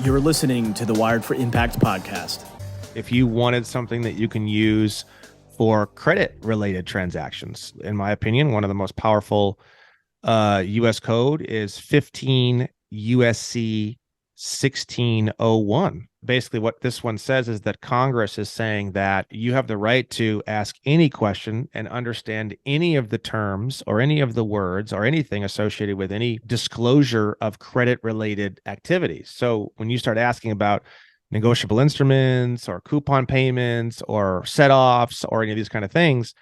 You're listening to the Wired for Impact podcast. If you wanted something that you can use for credit-related transactions, in my opinion, one of the most powerful U.S. code is 15 USC 1601. Basically, what this one says is that Congress is saying that you have the right to ask any question and understand any of the terms or any of the words or anything associated with any disclosure of credit-related activities. So when you start asking about negotiable instruments or coupon payments or set-offs or any of these kind of things,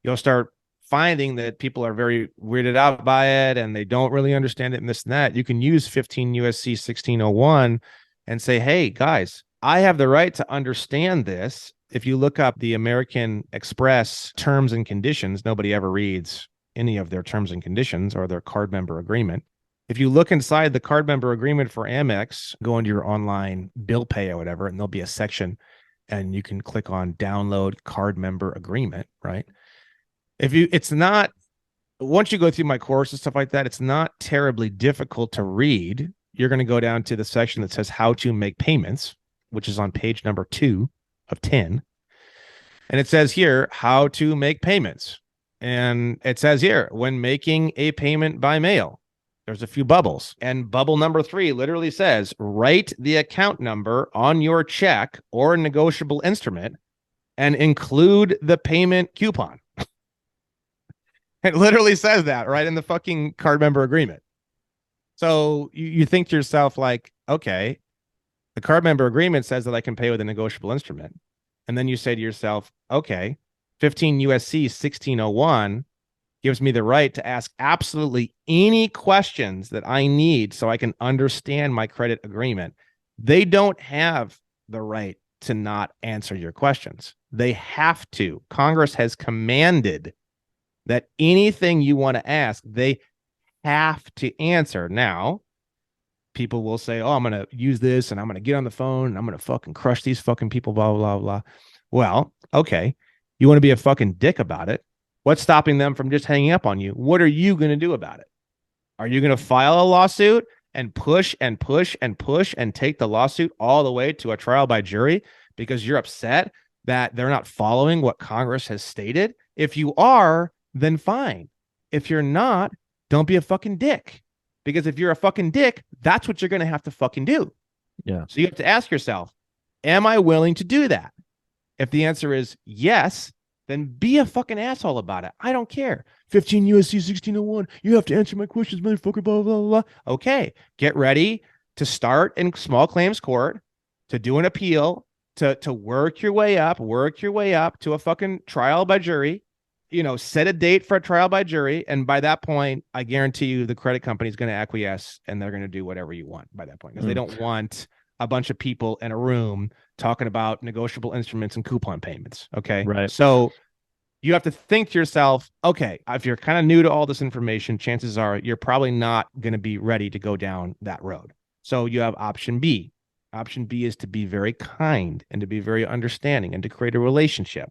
you'll start finding that people are very weirded out by it and they don't really understand it and this and that. You can use 15 USC 1601 and say, hey, guys, I have the right to understand this. If you look up the American Express terms and conditions, nobody ever reads any of their terms and conditions or their card member agreement. If you look inside the card member agreement for Amex, go into your online bill pay or whatever, and there'll be a section and you can click on download card member agreement, right? It's not, once you go through my course and stuff like that, it's not terribly difficult to read. You're going to go down to the section that says how to make payments, which is on page number 2 of 10. And it says here, how to make payments. And it says here, when making a payment by mail, there's a few bubbles. And bubble number 3 literally says, write the account number on your check or negotiable instrument and include the payment coupon. It literally says that right in the fucking card member agreement. So you think to yourself like, okay, the card member agreement says that I can pay with a negotiable instrument. And then you say to yourself, okay, 15 USC 1601 gives me the right to ask absolutely any questions that I need so I can understand my credit agreement. They don't have the right to not answer your questions. They have to. Congress has commanded that anything you want to ask, they have to answer. Now, people will say, oh, I'm going to use this and I'm going to get on the phone and I'm going to fucking crush these fucking people, blah, blah, blah. Well, okay. You want to be a fucking dick about it. What's stopping them from just hanging up on you? What are you going to do about it? Are you going to file a lawsuit and push and push and push and take the lawsuit all the way to a trial by jury because you're upset that they're not following what Congress has stated? If you are, then fine. If you're not, don't be a fucking dick. Because if you're a fucking dick, that's what you're going to have to fucking do. Yeah. So you have to ask yourself, am I willing to do that? If the answer is yes, then be a fucking asshole about it. I don't care. 15 USC 1601, you have to answer my questions, motherfucker, blah, blah, blah. Okay, get ready to start in small claims court, to do an appeal, to work your way up to a fucking trial by jury. Set a date for a trial by jury. And by that point, I guarantee you the credit company is going to acquiesce and they're going to do whatever you want by that point. Because they don't want a bunch of people in a room talking about negotiable instruments and coupon payments. Okay. Right. So you have to think to yourself, okay, if you're kind of new to all this information, chances are you're probably not going to be ready to go down that road. So you have option B. Option B is to be very kind and to be very understanding and to create a relationship.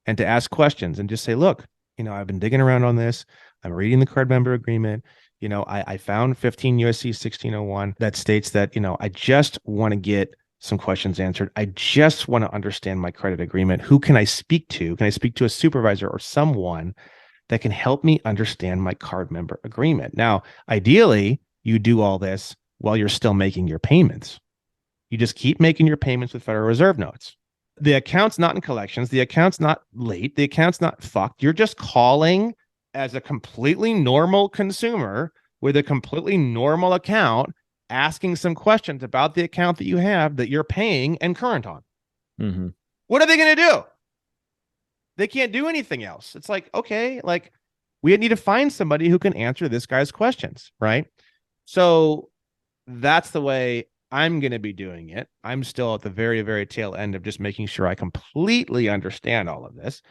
And to ask questions and just say, look, I've been digging around on this. I'm reading the card member agreement. I found 15 USC 1601 that states that, I just want to get some questions answered. I just want to understand my credit agreement. Who can I speak to? Can I speak to a supervisor or someone that can help me understand my card member agreement? Now, ideally, you do all this while you're still making your payments. You just keep making your payments with Federal Reserve notes. The account's not in collections. The account's not late. The account's not fucked. You're just calling as a completely normal consumer with a completely normal account, asking some questions about the account that you have that you're paying and current on. Mm-hmm. What are they going to do? They can't do anything else. It's like, okay, like we need to find somebody who can answer this guy's questions, right? So that's the way I'm going to be doing it. I'm still at the very, very tail end of just making sure I completely understand all of this.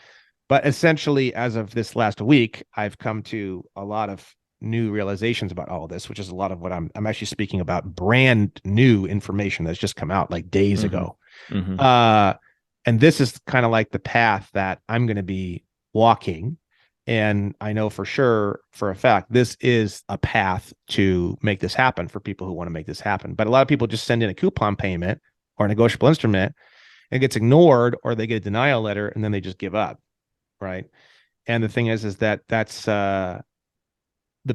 But essentially, as of this last week, I've come to a lot of new realizations about all of this, which is a lot of what I'm actually speaking about, brand new information that's just come out like days ago. Mm-hmm. And this is kind of like the path that I'm going to be walking And I know for sure, for a fact, this is a path to make this happen for people who want to make this happen. But a lot of people just send in a coupon payment or a negotiable instrument, and it gets ignored, or they get a denial letter, and then they just give up, right? And the thing is that that's the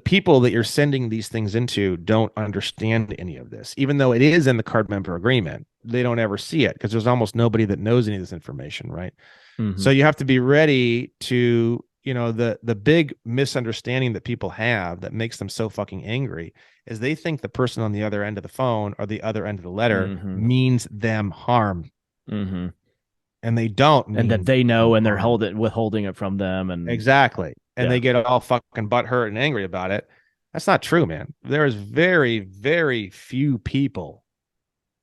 people that you're sending these things into don't understand any of this, even though it is in the card member agreement. They don't ever see it because there's almost nobody that knows any of this information, right? Mm-hmm. So you have to be ready to, the big misunderstanding that people have that makes them so fucking angry is they think the person on the other end of the phone or the other end of the letter means them harm. Mm-hmm. And they don't, and that they know, and they're withholding it from them, and exactly, and they get all fucking butthurt and angry about it. That's not true, man. There is very, very few people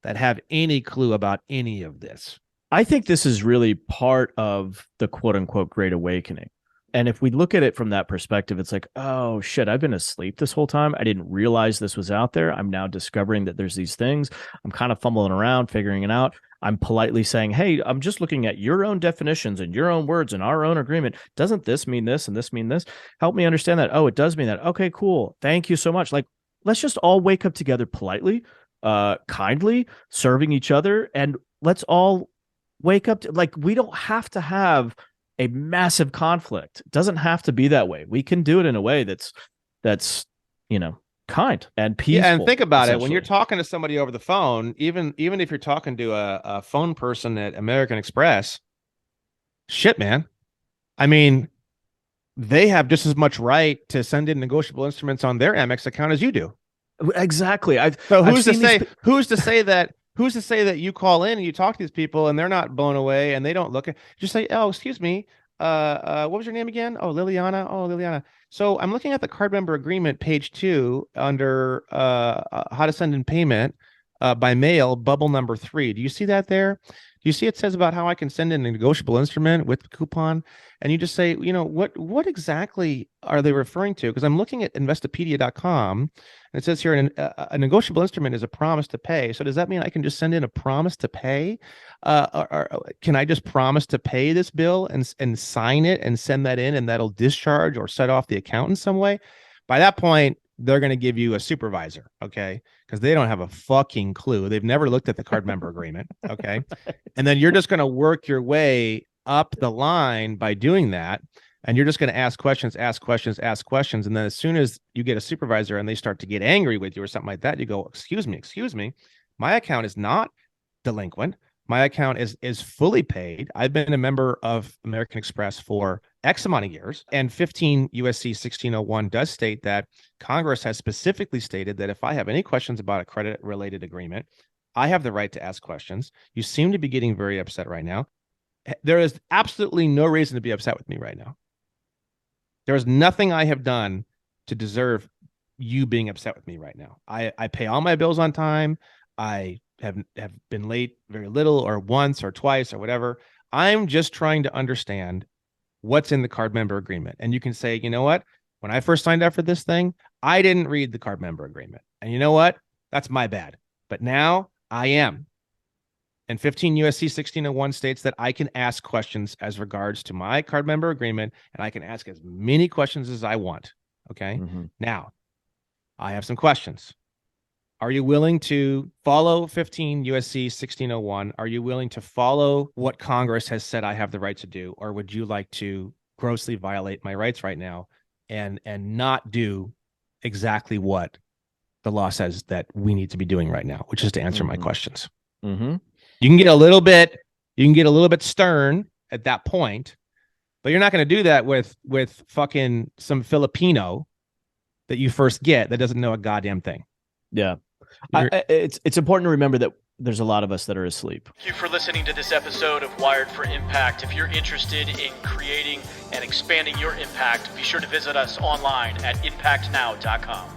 that have any clue about any of this. I think this is really part of the quote unquote Great Awakening. And if we look at it from that perspective, it's like, oh shit, I've been asleep this whole time. I didn't realize this was out there. I'm now discovering that there's these things. I'm kind of fumbling around, figuring it out. I'm politely saying, hey, I'm just looking at your own definitions and your own words and our own agreement. Doesn't this mean this and this mean this? Help me understand that. Oh, it does mean that. Okay, cool. Thank you so much. Like, let's just all wake up together politely, kindly, serving each other. And let's all wake up to, like, we don't have to have a massive conflict. It doesn't have to be that way. We can do it in a way that's kind and peaceful. Yeah, and think about it. When you're talking to somebody over the phone, even if you're talking to a phone person at American Express, shit, man. I mean, they have just as much right to send in negotiable instruments on their Amex account as you do. Exactly. Who's to say that you call in and you talk to these people and they're not blown away and they don't look at, just say, oh, excuse me. What was your name again? Oh, Liliana. Oh, Liliana. So I'm looking at the card member agreement, page 2, under how to send in payment by mail, bubble number 3. Do you see that there? Do you see it says about how I can send in a negotiable instrument with the coupon? And you just say, what exactly are they referring to? Because I'm looking at Investopedia.com, and it says here a negotiable instrument is a promise to pay. So does that mean I can just send in a promise to pay? Or can I just promise to pay this bill and sign it and send that in, and that'll discharge or set off the account in some way? By that point, they're going to give you a supervisor, okay? Because they don't have a fucking clue. They've never looked at the card member agreement, okay? And then you're just going to work your way up the line by doing that. And you're just going to ask questions. And then as soon as you get a supervisor and they start to get angry with you or something like that, you go, excuse me, my account is not delinquent. My account is fully paid. I've been a member of American Express for X amount of years, and 15 USC 1601 does state that Congress has specifically stated that if I have any questions about a credit-related agreement, I have the right to ask questions. You seem to be getting very upset right now. There is absolutely no reason to be upset with me right now. There is nothing I have done to deserve you being upset with me right now. I pay all my bills on time. I have been late very little, or once or twice or whatever. I'm just trying to understand what's in the card member agreement. And you can say, you know what? When I first signed up for this thing, I didn't read the card member agreement. And you know what? That's my bad. But now I am. And 15 USC 1601 states that I can ask questions as regards to my card member agreement, and I can ask as many questions as I want. Okay. Mm-hmm. Now, I have some questions. Are you willing to follow 15 USC 1601? Are you willing to follow what Congress has said I have the right to do? Or would you like to grossly violate my rights right now and not do exactly what the law says that we need to be doing right now, which is to answer my questions? Mm-hmm. You can get a little bit stern at that point, but you're not going to do that with fucking some Filipino that you first get that doesn't know a goddamn thing. Yeah. It's important to remember that there's a lot of us that are asleep. Thank you for listening to this episode of Wired for Impact. If you're interested in creating and expanding your impact, be sure to visit us online at impactnow.com.